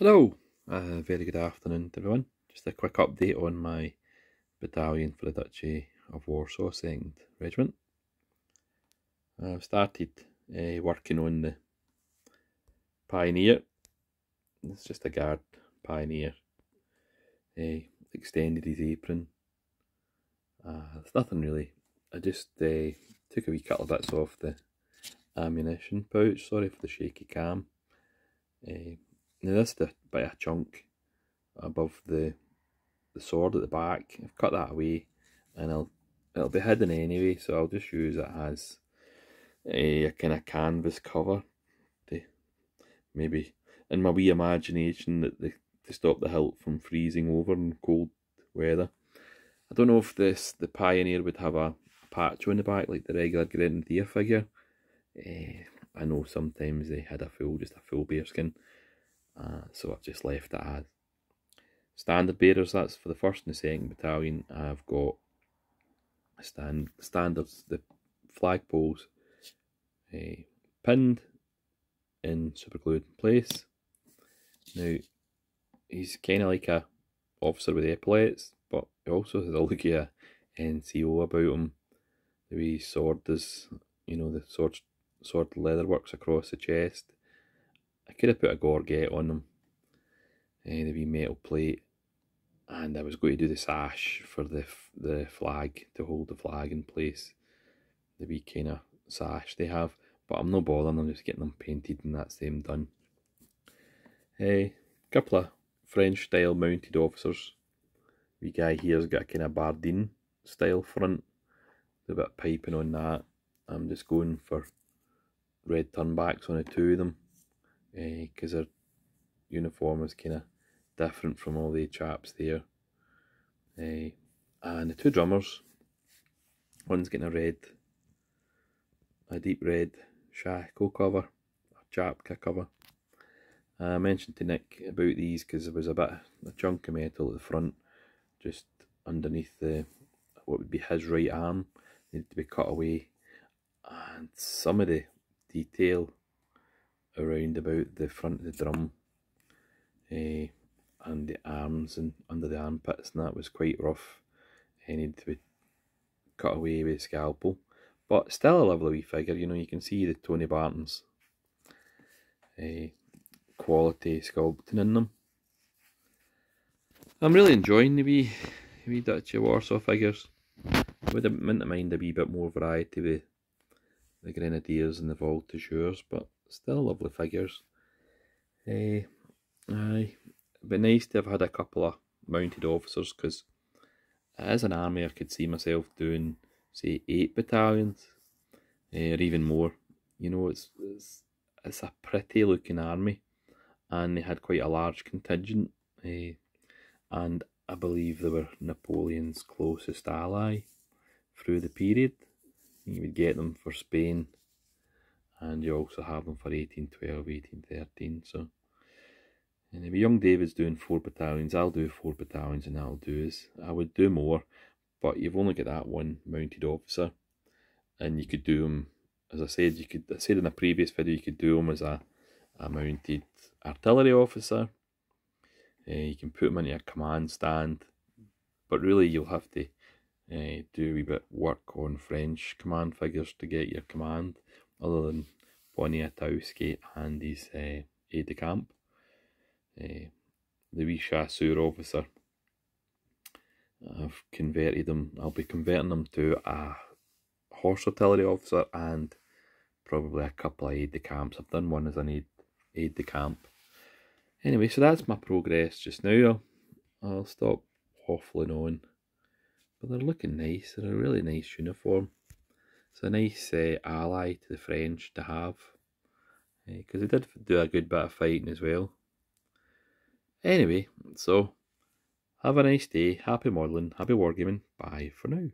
Hello, very good afternoon to everyone. Just a quick update on my battalion for the Duchy of Warsaw 2nd Regiment. I've started working on the Pioneer. It's just a guard Pioneer. Extended his apron. There's nothing really. I just took a wee couple of bits off the ammunition pouch. Sorry for the shaky cam. Now this is a bit of a chunk above the sword at the back. I've cut that away and it'll be hidden anyway, so I'll just use it as a kind of canvas cover to maybe, in my wee imagination, to stop the hilt from freezing over in cold weather. I don't know if the Pioneer would have a patch on the back like the regular Grenadier figure. I know sometimes they had just a full bearskin, so I've just left it as standard bearers. That's for the 1st and the 2nd Battalion. I've got standards, the flagpoles pinned in super glued in place. Now he's kind of like a officer with epaulets, but he also has a look of NCO about him. The wee sword is, the sword leather works across the chest. I could have put a gorget on him, the wee metal plate, and I was going to do the sash for the flag, to hold the flag in place, the wee kind of sash they have, but I'm not bothering, I'm just getting them painted and that's them done. A couple of French style mounted officers. Wee guy here's got a kind of Bardine style front, a bit of piping on that. I'm just going for red turnbacks on the two of them, because their uniform is kind of different from all the chaps there. And the two drummers, one's getting a deep red shackle cover, a chapka cover. I mentioned to Nick about these because there was a chunk of metal at the front, just underneath what would be his right arm, needed to be cut away, and some of the detail around about the front of the drum and the arms and under the armpits and that was quite rough. It needed to be cut away with a scalpel, but still a lovely wee figure. You can see the Tony Barton's quality sculpting in them. I'm really enjoying the wee Duchy of Warsaw figures. I would have meant to mind a wee bit more variety with the Grenadiers and the Voltigeurs, but still lovely figures. Aye, it'd be nice to have had a couple of mounted officers, because as an army I could see myself doing, say, 8 battalions, or even more. It's a pretty looking army, and they had quite a large contingent, and I believe they were Napoleon's closest ally through the period. You would get them for Spain, and you also have them for 1812, 1813. So, and if young David's doing 4 battalions, I'll do 4 battalions, and I would do more, but you've only got that one mounted officer, and you could do them, as I said, I said in a previous video, you could do them as a mounted artillery officer. You can put them into a command stand, but really you'll have to do a wee bit work on French command figures to get your command, other than Poniatowski and his aide-de-camp. The wee chasseur officer, I've converted him, I'll be converting him to a horse artillery officer and probably a couple of aide-de-camps. I've done one as an aide-de-camp. Anyway, so that's my progress just now. I'll stop waffling on. But they're looking nice. They're a really nice uniform. It's a nice ally to the French to have, because they did do a good bit of fighting as well. Anyway, so have a nice day. Happy modelling. Happy wargaming. Bye for now.